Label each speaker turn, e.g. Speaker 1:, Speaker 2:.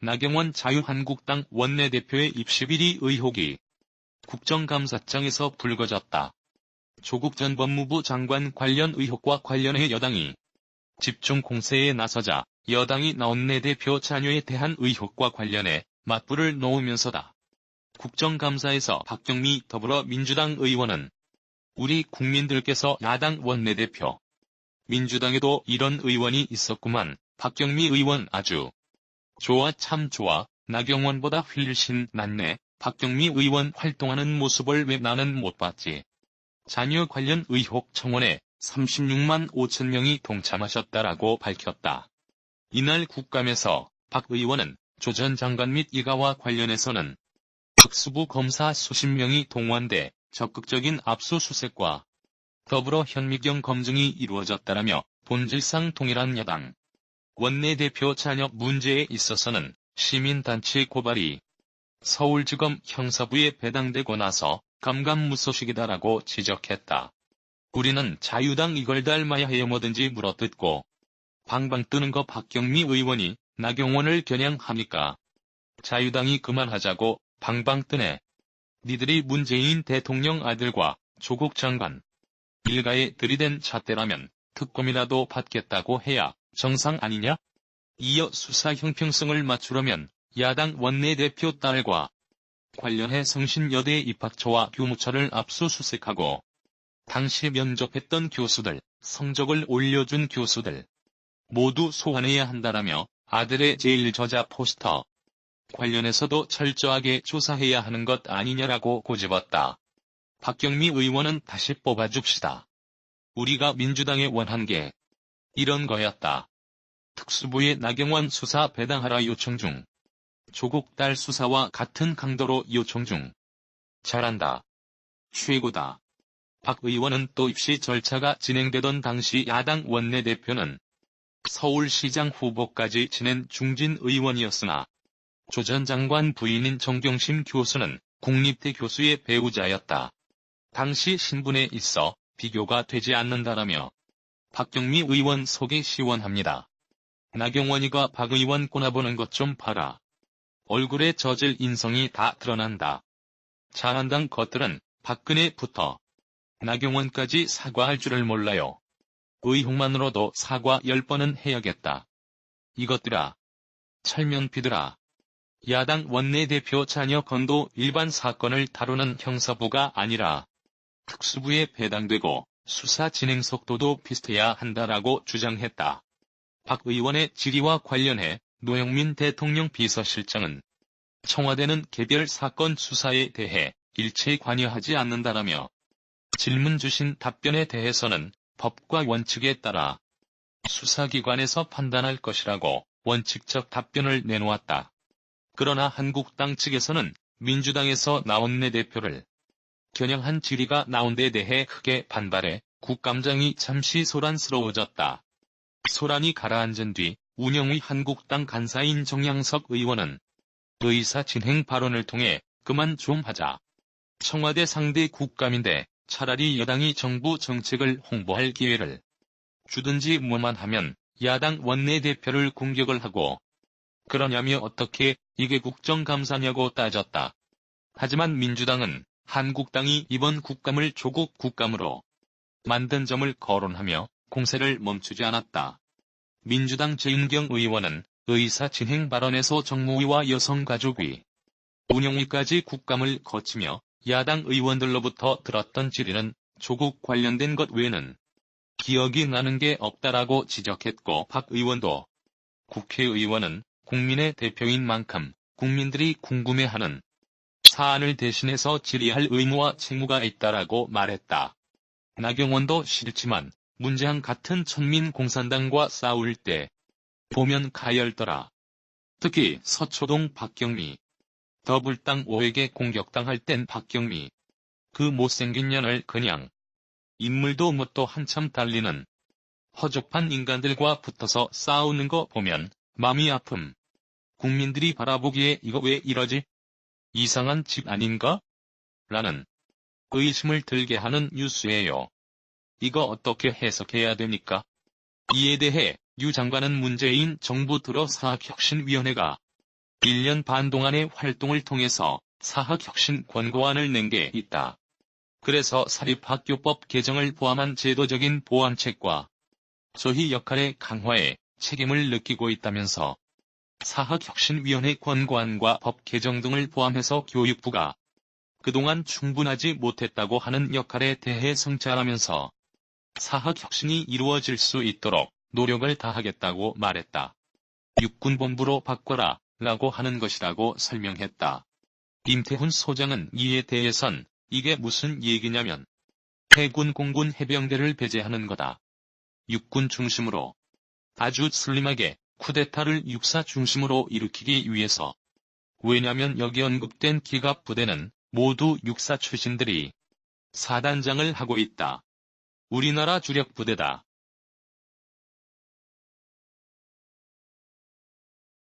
Speaker 1: 나경원 자유한국당 원내대표의 입시비리 의혹이 국정감사장에서 불거졌다. 조국 전 법무부 장관 관련 의혹과 관련해 여당이 집중 공세에 나서자 여당이 원내대표 자녀에 대한 의혹과 관련해 맞불을 놓으면서다. 국정감사에서 박경미 더불어민주당 의원은 우리 국민들께서 야당 원내대표, 민주당에도 이런 의원이 있었구만. 박경미 의원 아주 좋아, 참 좋아. 나경원보다 훨씬 낫네. 박경미 의원 활동하는 모습을 왜 나는 못 봤지. 자녀 관련 의혹 청원에 36만 5천 명이 동참하셨다라고 밝혔다. 이날 국감에서 박 의원은 조 전 장관 및 일가와 관련해서는 특수부 검사 수십 명이 동원돼 적극적인 압수수색과 더불어 현미경 검증이 이루어졌다라며 본질상 동일한 야당 원내대표 자녀 문제에 있어서는 시민단체 고발이 서울지검 형사부에 배당되고 나서 감감무소식이다라고 지적했다. 우리는 자유당 이걸 닮아야 해요 뭐든지 물어뜯고 방방 뜨는 거 박경미 의원이 나경원을 겨냥합니까? 자유당이 그만하자고 방방 뜨네. 니들이 문재인 대통령 아들과 조국 장관 일가에 들이댄 잣대라면 특검이라도 받겠다고 해야 정상 아니냐? 이어 수사 형평성을 맞추려면 야당 원내대표 딸과 관련해 성신여대 입학처와 교무처를 압수수색하고 당시 면접했던 교수들, 성적을 올려준 교수들 모두 소환해야 한다라며 아들의 제1저자 포스터 관련해서도 철저하게 조사해야 하는 것 아니냐라고 고집었다. 박경미 의원은 다시 뽑아줍시다. 우리가 민주당에 원한 게 이런 거였다. 특수부에 나경원 수사 배당하라 요청 중. 조국 딸 수사와 같은 강도로 요청 중. 잘한다. 최고다. 박 의원은 또 입시 절차가 진행되던 당시 야당 원내대표는 서울시장 후보까지 지낸 중진 의원이었으나 조 전 장관 부인인 정경심 교수는 국립대 교수의 배우자였다. 당시 신분에 있어 비교가 되지 않는다라며 박경미 의원 속이 시원합니다. 나경원이가 박 의원 꼬나보는 것 좀 봐라. 얼굴에 젖을 인성이 다 드러난다. 자한당 것들은 박근혜부터 나경원까지 사과할 줄을 몰라요. 의혹만으로도 사과 10번은 해야겠다. 이것들아. 철면피들아. 야당 원내대표 자녀 건도 일반 사건을 다루는 형사부가 아니라 특수부에 배당되고 수사 진행 속도도 비슷해야 한다라고 주장했다. 박 의원의 질의와 관련해 노영민 대통령 비서실장은 청와대는 개별 사건 수사에 대해 일체 관여하지 않는다라며 질문 주신 답변에 대해서는 법과 원칙에 따라 수사기관에서 판단할 것이라고 원칙적 답변을 내놓았다. 그러나 한국당 측에서는 민주당에서 원내대표를 겨냥한 질의가 나온 데 대해 크게 반발해 국감장이 잠시 소란스러워졌다. 소란이 가라앉은 뒤 운영의 한국당 간사인 정양석 의원은 의사 진행 발언을 통해 그만 좀 하자. 청와대 상대 국감인데 차라리 여당이 정부 정책을 홍보할 기회를 주든지 뭐만 하면 야당 원내대표를 공격을 하고 그러냐며 어떻게 이게 국정감사냐고 따졌다. 하지만 민주당은 한국당이 이번 국감을 조국 국감으로 만든 점을 거론하며 공세를 멈추지 않았다. 민주당 재윤경 의원은 의사 진행 발언에서 정무위와 여성가족위, 운영위까지 국감을 거치며 야당 의원들로부터 들었던 질의는 조국 관련된 것 외에는 기억이 나는 게 없다라고 지적했고 박 의원도 국회의원은 국민의 대표인 만큼 국민들이 궁금해하는 사안을 대신해서 질의할 의무와 책무가 있다라고 말했다. 나경원도 싫지만 문재인 같은 천민공산당과 싸울 때 보면 가열더라. 특히 서초동 박경미. 더불당 5에게 공격당할 땐 박경미. 그 못생긴 년을 그냥 인물도 뭣도 한참 달리는 허접한 인간들과 붙어서 싸우는 거 보면 맘이 아픔. 국민들이 바라보기에 이거 왜 이러지? 이상한 집 아닌가? 라는 의심을 들게 하는 뉴스예요. 이거 어떻게 해석해야 됩니까? 이에 대해 유 장관은 문재인 정부 들어 사학혁신위원회가 1년 반 동안의 활동을 통해서 사학혁신 권고안을 낸 게 있다. 그래서 사립학교법 개정을 포함한 제도적인 보완책과 소희 역할의 강화에 책임을 느끼고 있다면서 사학혁신위원회 권고안과 법 개정 등을 포함해서 교육부가 그동안 충분하지 못했다고 하는 역할에 대해 성찰하면서 사학혁신이 이루어질 수 있도록 노력을 다하겠다고 말했다. 육군본부로 바꿔라 라고 하는 것이라고 설명했다. 임태훈 소장은 이에 대해선 이게 무슨 얘기냐면 해군 공군 해병대를 배제하는 거다. 육군 중심으로 아주 슬림하게 쿠데타를 육사 중심으로 일으키기 위해서. 왜냐면 여기 언급된 기갑부대는 모두 육사 출신들이 사단장을 하고 있다. 우리나라 주력 부대다.